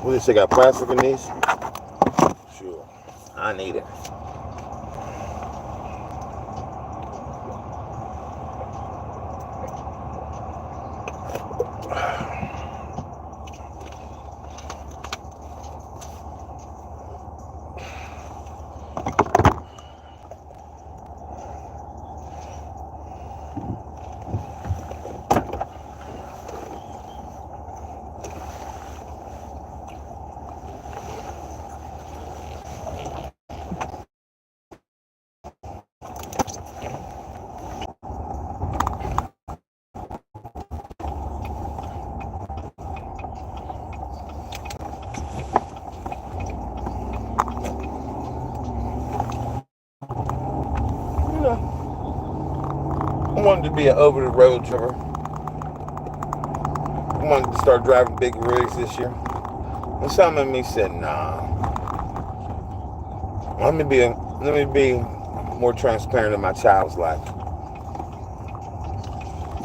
What this? They got plastic in these? Sure. I need it. You know, I wanted to be an over-the-road driver. I wanted to start driving big rigs this year. And some of me said, nah. Let me be more transparent in my child's life.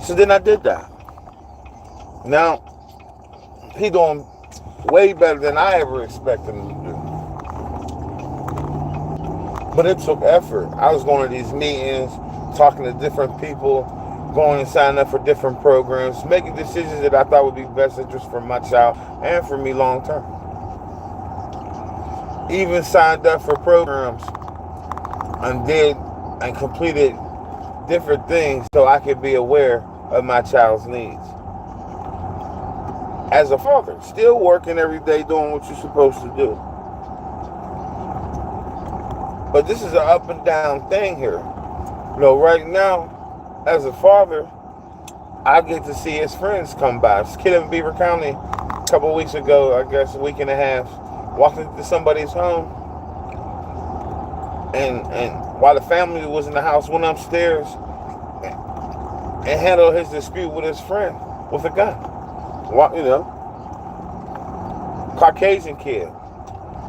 So then I did that. Now, he doing way better than I ever expected him to do. But it took effort. I was going to these meetings, talking to different people, going and signing up for different programs, making decisions that I thought would be best interest for my child and for me long term. Even signed up for programs and did and completed different things so I could be aware of my child's needs. As a father, still working every day doing what you're supposed to do. But this is an up and down thing here. Right now, as a father, I get to see his friends come by. This kid in Beaver County a couple of weeks ago, I guess a week and a half, walked into somebody's home, and while the family was in the house, went upstairs and handled his dispute with his friend with a gun. Caucasian kid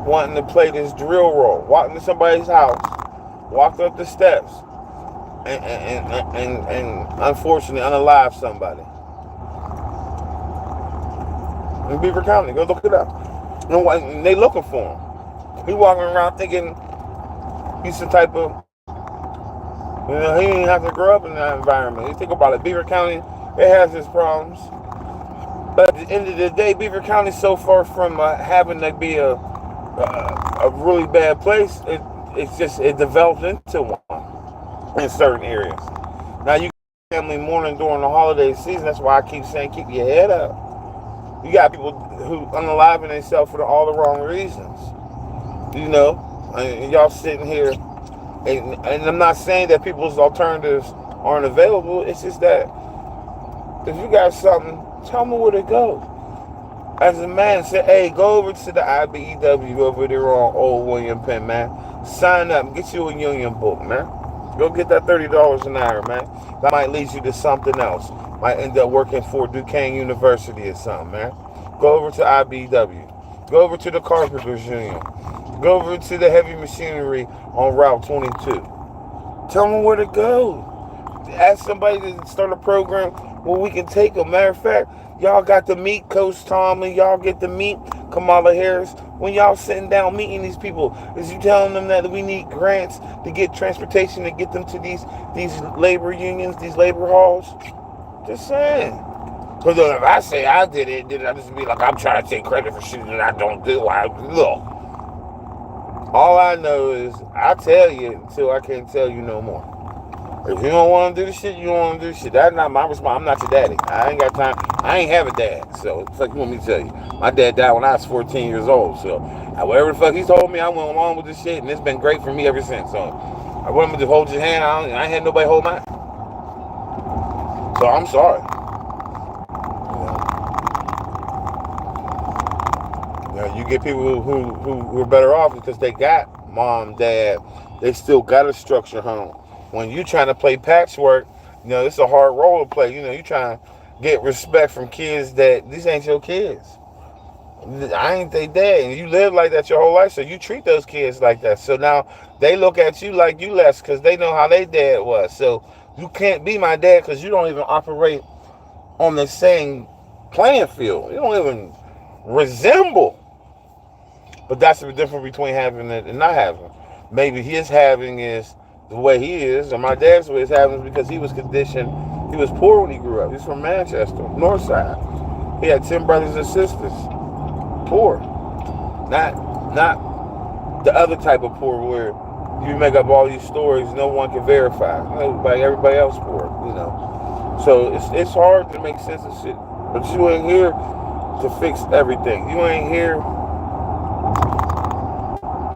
wanting to play this drill role, walked into somebody's house, walked up the steps, and unfortunately unalived somebody. In Beaver County, go look it up. And they looking for him. He walking around thinking he's some type of, he didn't have to grow up in that environment. You think about it, Beaver County, it has its problems. But at the end of the day, Beaver County is so far from having to be a really bad place. It develops into one in certain areas. Now you got family mourning during the holiday season. That's why I keep saying keep your head up. You got people who unaliving themselves for all the wrong reasons. And y'all sitting here, and I'm not saying that people's alternatives aren't available. It's just that if you got something, tell me where to go. As a man, say, hey, go over to the IBEW over there on Old William Penn, man. Sign up, get you a union book, man. Go get that $30 an hour, man. That might lead you to something else. Might end up working for Duquesne University or something, man. Go over to IBEW. Go over to the Carpenters Union. Go over to the Heavy Machinery on Route 22. Tell them where to go. Ask somebody to start a program where we can take them. Matter of fact, y'all got to meet Coach Tomlin. Y'all get to meet Kamala Harris. When y'all sitting down meeting these people, is you telling them that we need grants to get transportation to get them to these labor unions, these labor halls? Just saying. Because if I say I did it, then I just be like, I'm trying to take credit for shit that I don't do. Look, all I know is I tell you until I can't tell you no more. If you don't want to do the shit, you don't want to do the shit. That's not my response. I'm not your daddy. I ain't got time. I ain't have a dad. So, what the fuck you want me to tell you? My dad died when I was 14 years old. So, whatever the fuck he told me, I went along with this shit. And it's been great for me ever since. So, I want him to hold your hand. I ain't had nobody hold mine. So, I'm sorry. You get people who are better off because they got mom, dad. They still got a structure home. When you trying to play patchwork, it's a hard role to play. You trying to get respect from kids that these ain't your kids. I ain't they dad. And you live like that your whole life, so you treat those kids like that. So now they look at you like you less because they know how their dad was. So you can't be my dad because you don't even operate on the same playing field. You don't even resemble But that's the difference between having it and not having. Maybe his having is the way he is, and my dad's way is having is because he was conditioned. He was poor when he grew up. He's from Manchester, North Side. He had 10 brothers and sisters. Poor. Not the other type of poor where you make up all these stories no one can verify. Like everybody else poor, you know. So it's hard to make sense of shit. But you ain't here to fix everything. You ain't here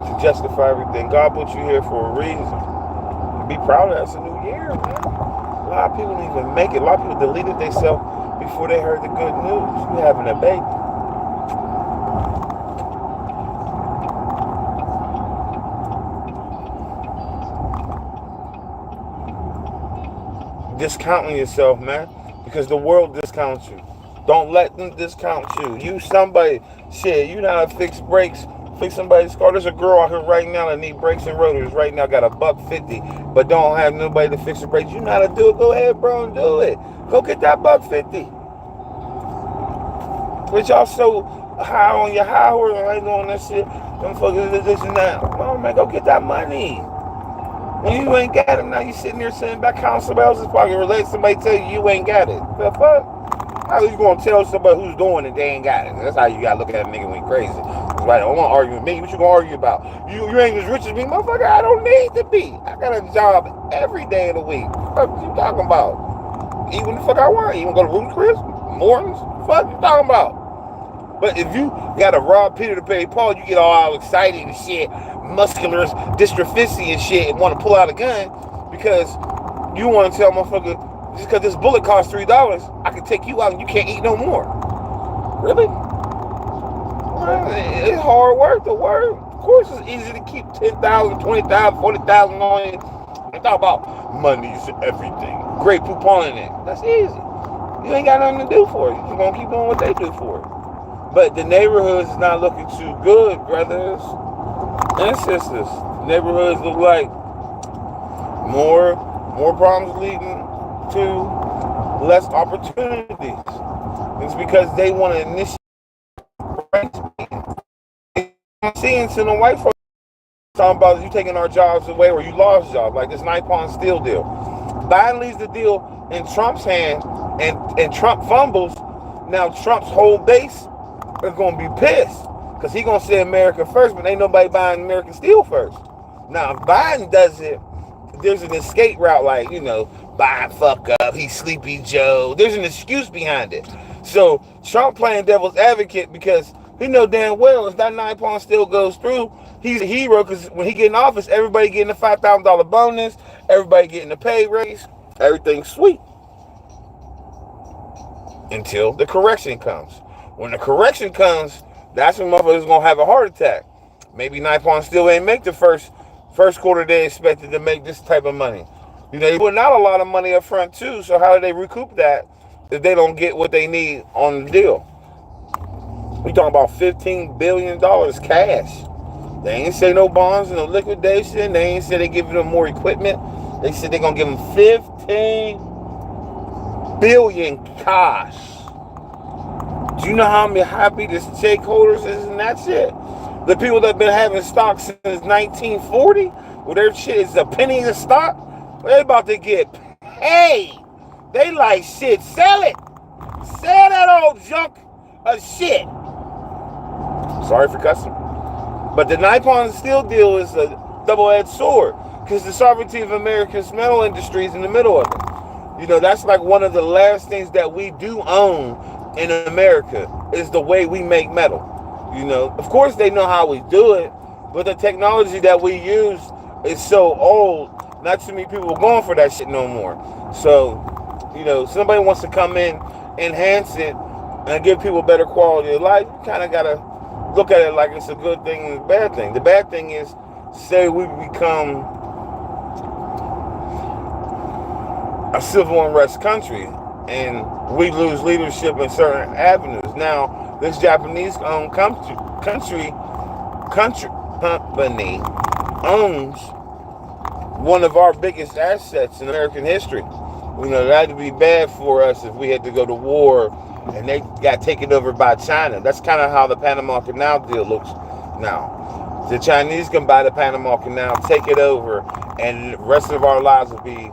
to justify everything. God put you here for a reason. Be proud of that. It's a new year, man. A lot of people didn't even make it. A lot of people deleted themselves before they heard the good news. You having a baby. Discounting yourself, man, because the world discounts you. Don't let them discount you. You somebody, shit, you know how to fix brakes, fix somebody's car. There's a girl out here right now that need brakes and rotors right now, got $150, but don't have nobody to fix the brakes. You know how to do it, go ahead, bro, and do it. Go get that $150. But y'all so high on your high horse, I ain't doing that shit. Them fuckers this and that. Oh man, go get that money. When you ain't got it, now you sitting there sitting back counting somebody else's pocket. Relate somebody tell you ain't got it. The fuck? How you gonna tell somebody who's doing it they ain't got it? That's how you gotta look at a nigga when you crazy. It's like, I don't wanna argue with me. What you gonna argue about? You ain't as rich as me, motherfucker. I don't need to be. I got a job every day of the week. What you talking about? Eat when the fuck I want. You wanna go to Ruth's Chris? Morton's? Fuck you talking about? But if you gotta rob Peter to pay Paul, you get all excited and shit, muscular, dystrophy and shit, and want to pull out a gun because you want to tell motherfucker, just because this bullet costs $3, I can take you out and you can't eat no more. Really? Well, it's hard work to work. Of course it's easy to keep 10,000, 20,000, 40,000 on it. I talk about money's everything. Great poupon in it. That's easy. You ain't got nothing to do for it. You're just gonna keep doing what they do for it. But the neighborhoods is not looking too good, brothers and sisters. Neighborhoods look like more problems leading to less opportunities. It's because they want to initiate. I'm seeing some white folks talking about you taking our jobs away or you lost jobs, like this Nippon Steel deal. Biden leaves the deal in Trump's hand and Trump fumbles. Now Trump's whole base is going to be pissed because he's going to say America first, but ain't nobody buying American steel first. Now, if Biden does it, there's an escape route, like, you know, Biden fuck up, he's Sleepy Joe. There's an excuse behind it. So Trump playing devil's advocate because he know damn well if that Nippon still goes through, he's a hero because when he get in office, everybody getting a $5,000 bonus, everybody getting a pay raise, everything's sweet. Until the correction comes. When the correction comes, that's when motherfuckers gonna have a heart attack. Maybe Nippon still ain't make the first quarter they expected to make this type of money. You know, they're putting out a lot of money up front too, so how do they recoup that if they don't get what they need on the deal? We talking about $15 billion cash. They ain't say no bonds, no liquidation. They ain't say they giving them more equipment. They said they're gonna give them $15 billion cash. Do you know how happy the stakeholders is in that shit? The people that have been having stock since 1940, well, their shit is a penny a stock, they about to get paid. They like, shit, sell it. Sell that old junk of shit. Sorry for cussing. But the Nippon Steel deal is a double-edged sword because the sovereignty of America's metal industry is in the middle of it. You know, that's like one of the last things that we do own in America is the way we make metal. You know, of course they know how we do it, but the technology that we use is so old, not too many people are going for that shit no more. So, you know, somebody wants to come in, enhance it, and give people better quality of life, you kind of got to look at it like it's a good thing and a bad thing. The bad thing is, say we become a civil unrest country and we lose leadership in certain avenues. Now, this Japanese company owns one of our biggest assets in American history. You know, that'd be bad for us if we had to go to war and they got taken over by China. That's kind of how the Panama Canal deal looks Now, the Chinese can buy the Panama Canal, take it over, and the rest of our lives will be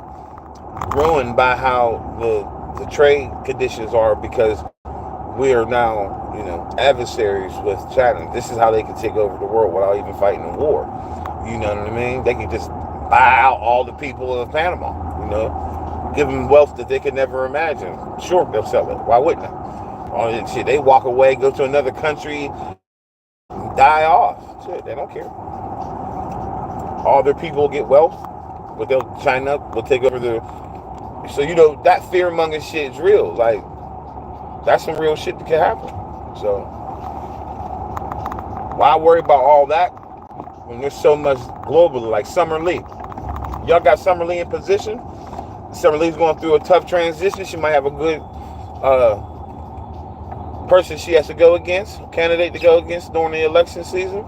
ruined by how the trade conditions are, because we are now, adversaries with China. This is how they can take over the world without even fighting a war. You know what I mean? They can just buy out all the people of Panama, give them wealth that they could never imagine. Sure, they'll sell it. Why wouldn't they? All that shit. They walk away, go to another country, die off. Shit, they don't care. All their people get wealth, but China will take over the. So that fear-mongering shit is real. Like, that's some real shit that can happen. So why worry about all that when there's so much globally? Like Summer Lee, y'all got Summer Lee in position. Summer Lee's going through a tough transition. She might have a good person she has to go against, candidate to go against during the election season.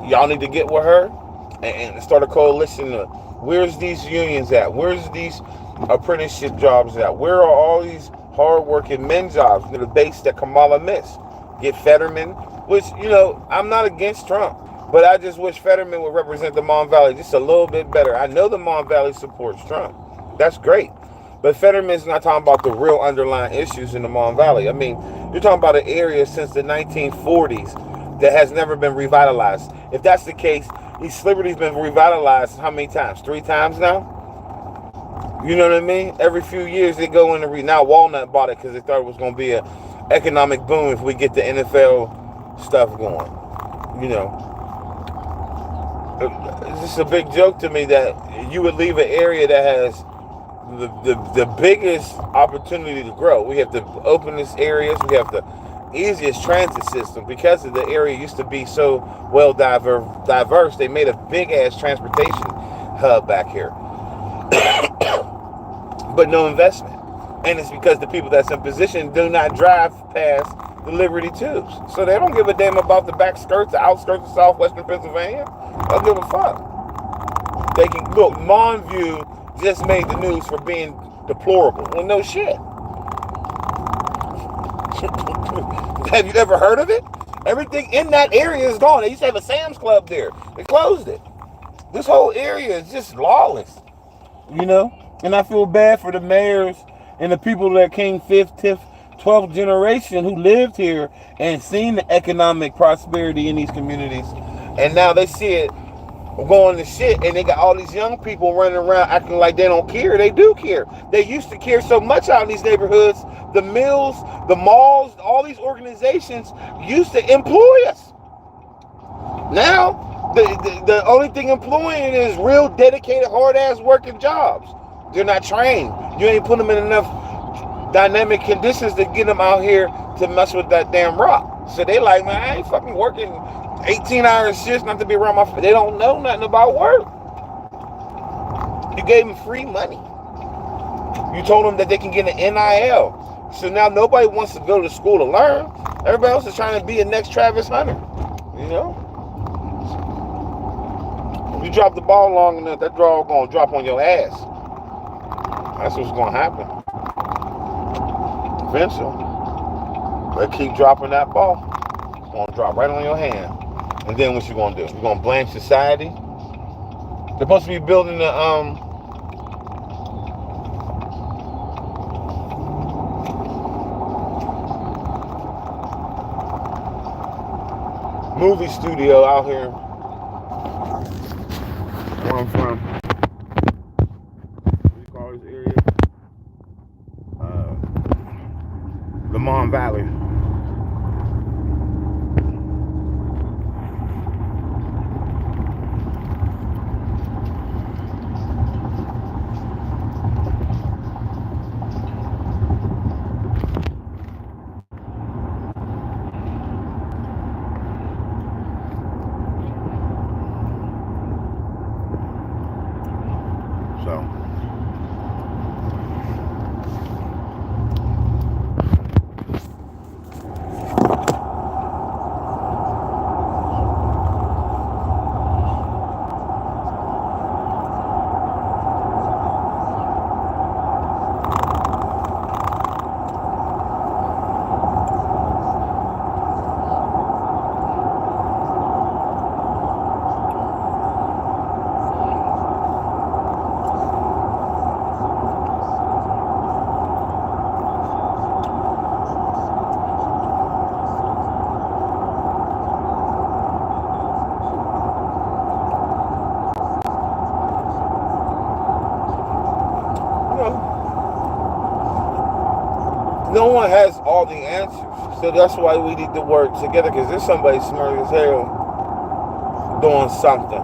Y'all need to get with her and start a coalition. Where's these unions at? Where's these apprenticeship jobs at? Where are all these hard-working men jobs, the base that Kamala missed? Get Fetterman, which, I'm not against Trump, but I just wish Fetterman would represent the Mon Valley just a little bit better. I know the Mon Valley supports Trump. That's great. But Fetterman's not talking about the real underlying issues in the Mon Valley. I mean, you're talking about an area since the 1940s that has never been revitalized. If that's the case, East Liberty's been revitalized how many times? 3 times now? You know what I mean? Every few years they go in and now Walnut bought it because they thought it was going to be an economic boom if we get the NFL stuff going. It's just a big joke to me that you would leave an area that has the biggest opportunity to grow. We have the openest areas. We have the easiest transit system because of the area used to be so well diverse. They made a big ass transportation hub back here. But no investment. And it's because the people that's in position do not drive past the Liberty Tubes. So they don't give a damn about the back skirts, the outskirts of southwestern Pennsylvania. They don't give a fuck. They can look, Monview just made the news for being deplorable. Well, no shit. Have you ever heard of it? Everything in that area is gone. They used to have a Sam's Club there. They closed it. This whole area is just lawless. And I feel bad for the mayors and the people that came 5th, 10th, 12th generation who lived here and seen the economic prosperity in these communities. And now they see it going to shit, and they got all these young people running around acting like they don't care. They do care. They used to care so much out in these neighborhoods. The mills, the malls, all these organizations used to employ us. Now, the only thing employing is real dedicated, hard-ass working jobs. They're not trained. You ain't put them in enough dynamic conditions to get them out here to mess with that damn rock. So they like, man, I ain't fucking working 18-hour shifts not to be around my... They don't know nothing about work. You gave them free money. You told them that they can get an NIL. So now nobody wants to go to school to learn. Everybody else is trying to be the next Travis Hunter. If you drop the ball long enough, that draw going to drop on your ass. That's what's going to happen. Eventually. But keep dropping that ball. It's going to drop right on your hand. And then what you going to do? You're going to blame society? They're supposed to be building the movie studio out here where I'm from. What do you call this area? The Mon Valley. No one has all the answers. So that's why we need to work together, because there's somebody smart as hell doing something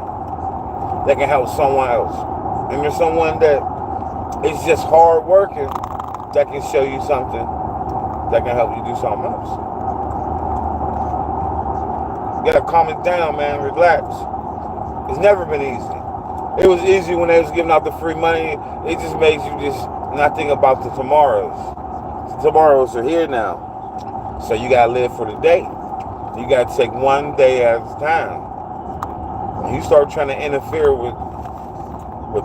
that can help someone else. And there's someone that is just hard working that can show you something that can help you do something else. You gotta calm it down, man. Relax. It's never been easy. It was easy when they was giving out the free money. It just makes you just not think about the tomorrows. The tomorrows are here now. So you gotta live for the day. You gotta take one day at a time. When you start trying to interfere with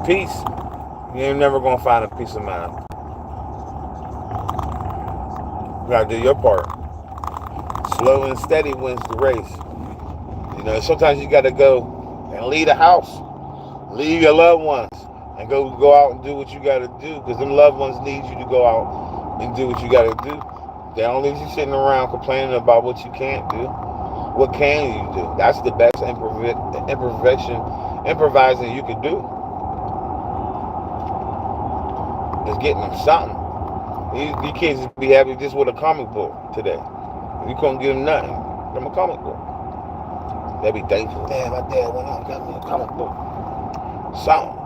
peace, you're never gonna find a peace of mind. You gotta do your part. Slow and steady wins the race. You know, sometimes you gotta go and leave the house, leave your loved ones, and go out and do what you gotta do, because them loved ones need you to go out and do what you gotta do. They don't leave you sitting around complaining about what you can't do. What can you do? That's the best improvising you could do. Just getting them something. These kids be happy just with a comic book today. You couldn't give them nothing from a comic book. They be thankful. Dad, my dad went out and got me a comic book. Something.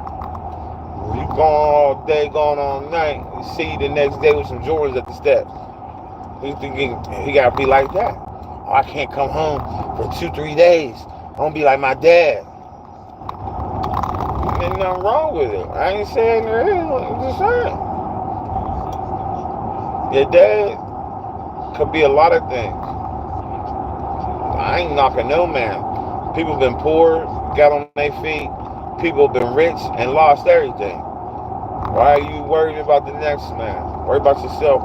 You gone all day, gone all night. You see you the next day with some Jordans at the steps. You thinking he gotta be like that? Oh, I can't come home for 2-3 days. I'm gonna be like my dad. Ain't nothing wrong with it. I ain't saying there is. I'm just saying. Your dad could be a lot of things. I ain't knocking no man. People been poor, got on their feet. People been rich and lost everything. Why are you worried about the next man? Worry about yourself.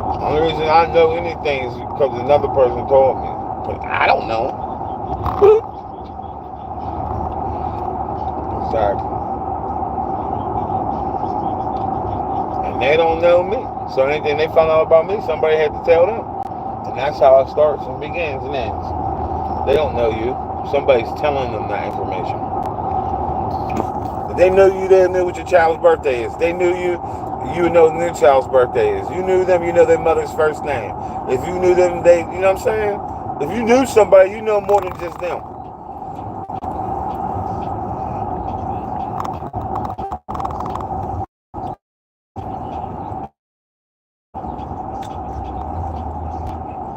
The only reason I know anything is because another person told me. But I don't know. Exactly. And they don't know me. So anything they found out about me, somebody had to tell them. And that's how it starts and begins and ends. They don't know you. Somebody's telling them that information. If they knew you, they knew what your child's birthday is. They knew you, you know when their child's birthday is. You knew them, you know their mother's first name. If you knew them, they, you know what I'm saying? If you knew somebody, you know more than just them.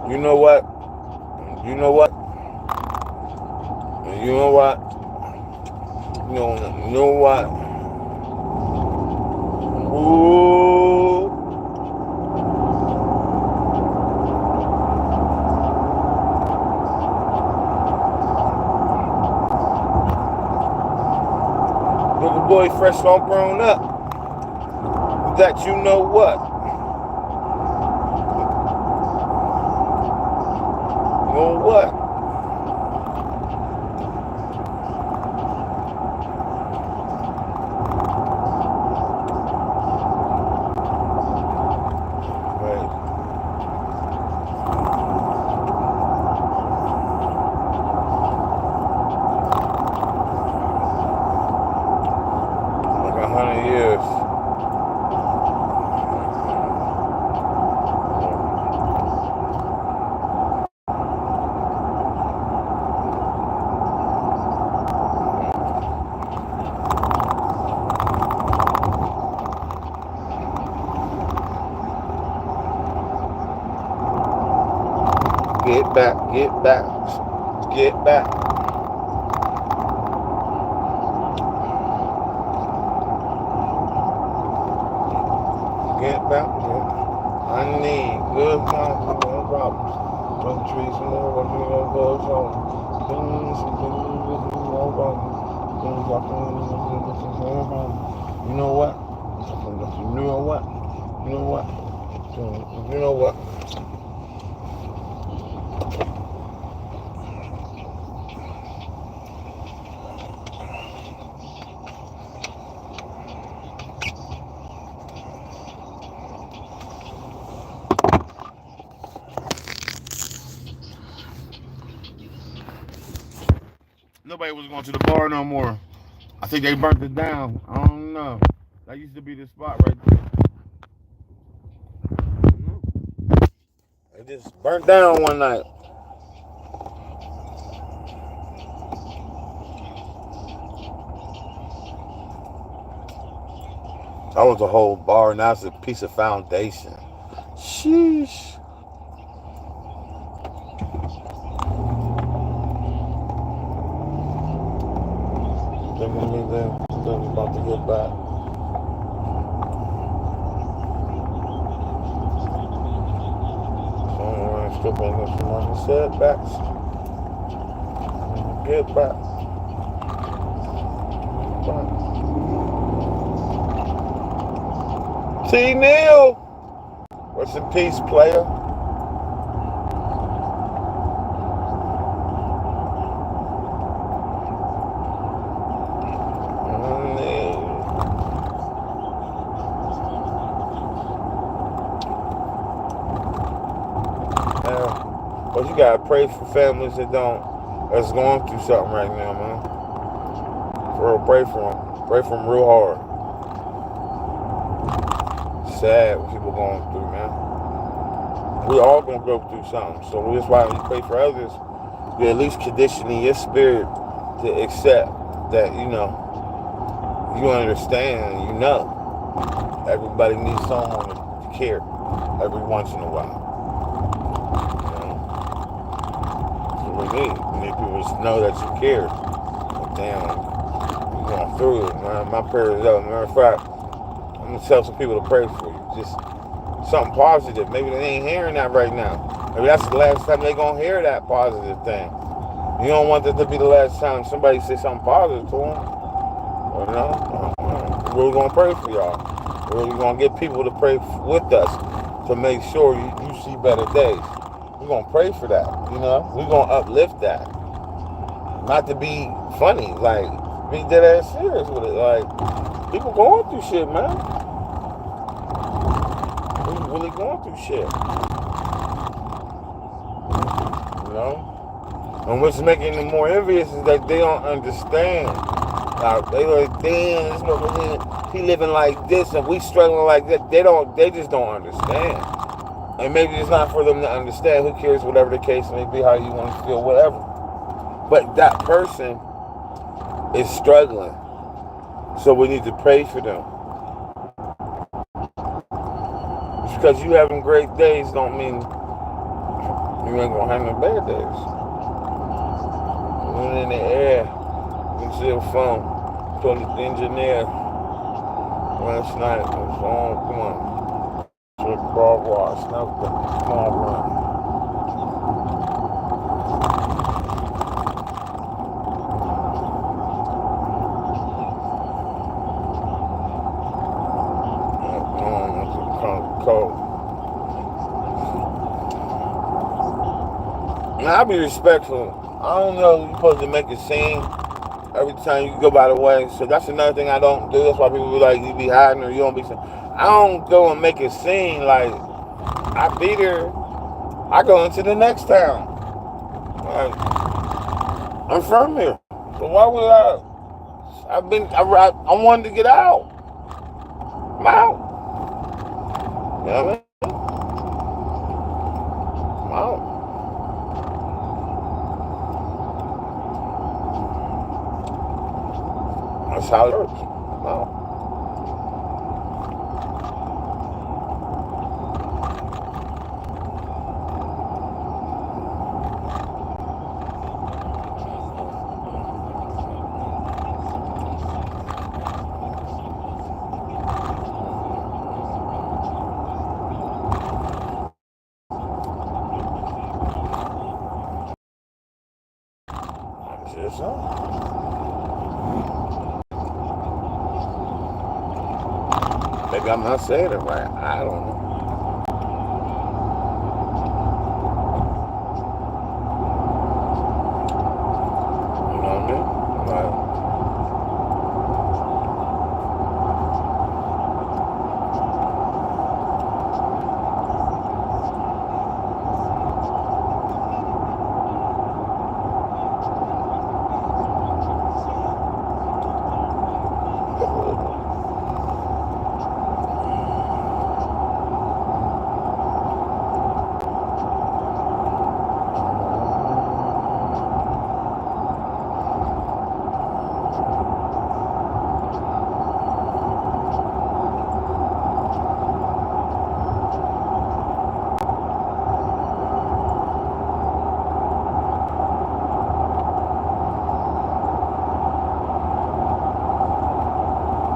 You know what? You know what? You know what? You know what? Ooh. Little boy fresh all grown up. That you know what? You know what? Get back, get back, get back. Get back, yeah. I need good times and no problems. Don't treat some more, what you gonna go on? Things with no problems. Things I can no problem. You know what? You know what? You know what? You know what? Nobody was going to the bar no more. I think they burnt it down. I don't know. That used to be the spot right there. It just burnt down one night. That was a whole bar. Now it's a piece of foundation. Sheesh. Then about to get back. So I'm still making some money setbacks. Get back. T. Neal. Rest in peace, player. But you gotta pray for families that's going through something right now, man. For real, pray for them. Pray for them real hard. Sad what people going through, man. We all gonna go through something. So that's why when you pray for others, you're at least conditioning your spirit to accept that, you understand, everybody needs someone to care every once in a while. We need people to know that you care. But damn, you're going through it, man. My prayer is up. Matter of fact, I'm going to tell some people to pray for you. Just something positive. Maybe they ain't hearing that right now. Maybe that's the last time they're going to hear that positive thing. You don't want that to be the last time somebody says something positive to them. We're really going to pray for y'all. We're really going to get people to pray with us to make sure you see better days. We're going to pray for that, We're going to uplift that. Not to be funny, be dead ass serious with it. People going through shit, man. We're really going through shit. And what's making them more envious is that they don't understand. They like, damn, this motherfucker, he living like this and we struggling like that. They just don't understand. And maybe it's not for them to understand. Who cares? Whatever the case may be, how you want to feel, whatever. But that person is struggling. So we need to pray for them. Just because you having great days don't mean you ain't going to have no bad days. Went in the air. You can see a phone. Told the engineer last night. Come on. Car wash, nothing. Small run. Cold. Now, I'll be respectful. I don't know you're supposed to make a scene every time you go by the way. So that's another thing I don't do. That's why people be like, you be hiding or you don't be saying. I don't go and make a scene I be there. I go into the next town. I'm from here. So why would I wanted to get out. I'm out. You know what I mean? I'm out. That's how it works. I'm out. Maybe I'm not saying it right. I don't know. You know what I mean?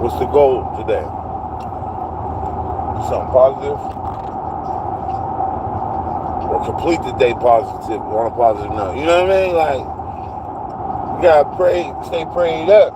What's the goal today? Something positive? Or complete the day positive on a positive note. You know what I mean? Like, you gotta pray, stay prayed up.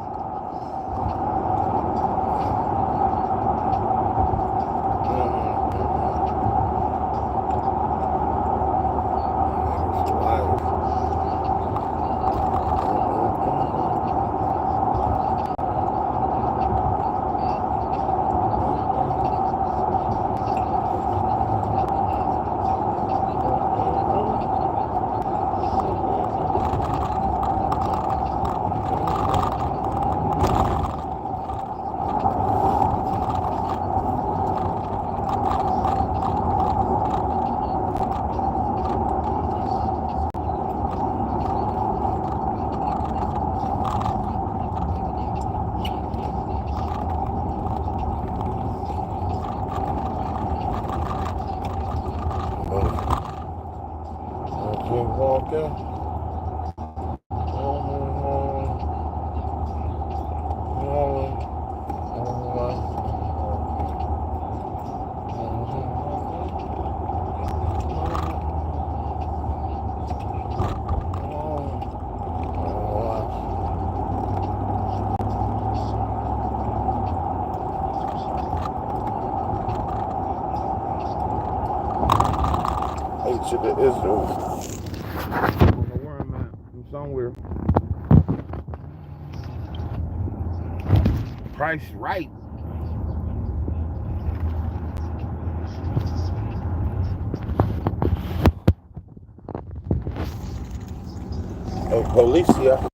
Keep walking. To the Israel. I don't know where I'm at. I'm somewhere. Price right. Policia.